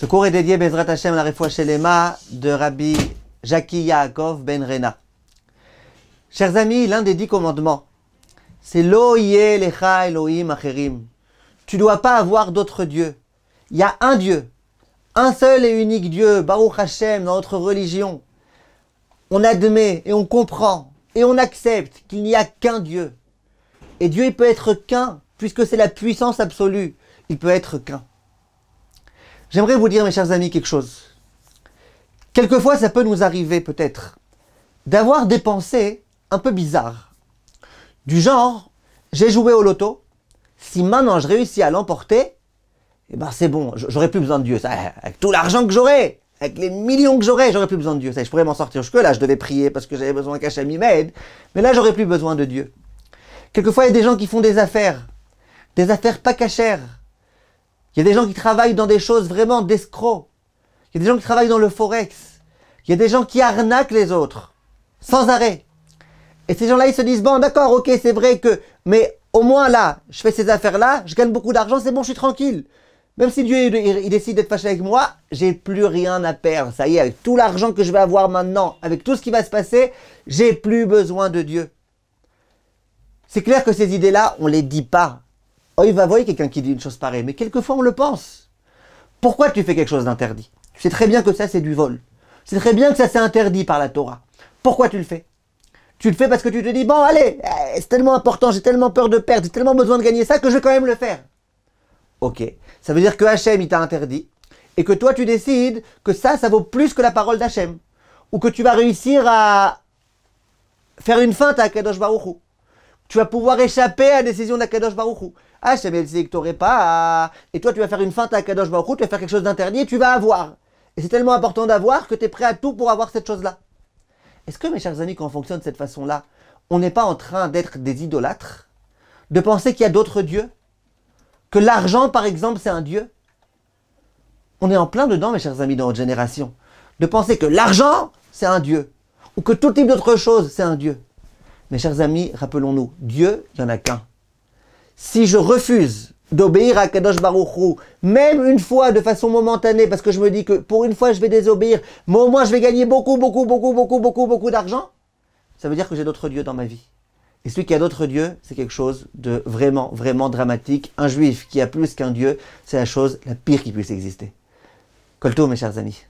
Ce cours est dédié Bezrat Hashem à la Refoua Shelema de Rabbi Jackie Yaakov Ben Rena. Chers amis, l'un des 10 commandements, c'est Lo yeh lecha Elohim acherim. Tu ne dois pas avoir d'autres dieux. Il y a un Dieu, un seul et unique Dieu, Baruch Hashem, dans notre religion. On admet et on comprend et on accepte qu'il n'y a qu'un Dieu. Et Dieu, il peut être qu'un, puisque c'est la puissance absolue. Il peut être qu'un. J'aimerais vous dire, mes chers amis, quelque chose. Quelquefois, ça peut nous arriver, peut-être, d'avoir des pensées un peu bizarres. Du genre, j'ai joué au loto, si maintenant je réussis à l'emporter, eh ben c'est bon, j'aurai plus besoin de Dieu. Ça, avec tout l'argent que j'aurai, avec les millions que j'aurai plus besoin de Dieu. Ça, je pourrais m'en sortir jusque là, je devais prier parce que j'avais besoin qu'Hachem m'aide, mais là, j'aurai plus besoin de Dieu. Quelquefois, il y a des gens qui font des affaires pas cachères. Il y a des gens qui travaillent dans des choses vraiment d'escrocs. Il y a des gens qui travaillent dans le forex. Il y a des gens qui arnaquent les autres, sans arrêt. Et ces gens-là, ils se disent, bon, d'accord, ok, c'est vrai que, mais au moins là, je fais ces affaires-là, je gagne beaucoup d'argent, c'est bon, je suis tranquille. Même si Dieu il décide d'être fâché avec moi, j'ai plus rien à perdre. Ça y est, avec tout l'argent que je vais avoir maintenant, avec tout ce qui va se passer, j'ai plus besoin de Dieu. C'est clair que ces idées-là, on les dit pas. Oh, il va voir quelqu'un qui dit une chose pareille, mais quelquefois on le pense. Pourquoi tu fais quelque chose d'interdit? Tu sais très bien que ça c'est du vol. Tu sais très bien que ça c'est interdit par la Torah. Pourquoi tu le fais? Tu le fais parce que tu te dis, bon allez, c'est tellement important, j'ai tellement peur de perdre, j'ai tellement besoin de gagner ça que je vais quand même le faire. Ok, ça veut dire que Hachem il t'a interdit et que toi tu décides que ça vaut plus que la parole d'Hachem. Ou que tu vas réussir à faire une feinte à Kadosh Baruch Hu. Tu vas pouvoir échapper à la décision d'Akadosh Baruch Hu. Hachem il dit que tu n'aurais pas. Et toi tu vas faire une feinte à Akadosh Baruch Hu, tu vas faire quelque chose d'interdit et tu vas avoir. Et c'est tellement important d'avoir que tu es prêt à tout pour avoir cette chose-là. Est-ce que mes chers amis, quand on fonctionne de cette façon-là, on n'est pas en train d'être des idolâtres? De penser qu'il y a d'autres dieux? Que l'argent par exemple c'est un dieu? On est en plein dedans mes chers amis dans notre génération. De penser que l'argent c'est un dieu. Ou que tout type d'autre chose c'est un dieu. Mes chers amis, rappelons-nous, Dieu, il n'y en a qu'un. Si je refuse d'obéir à Kadosh Baruch Hu, même une fois de façon momentanée, parce que je me dis que pour une fois je vais désobéir, mais au moins je vais gagner beaucoup d'argent, ça veut dire que j'ai d'autres dieux dans ma vie. Et celui qui a d'autres dieux, c'est quelque chose de vraiment dramatique. Un juif qui a plus qu'un dieu, c'est la chose la pire qui puisse exister. Kol tov, mes chers amis.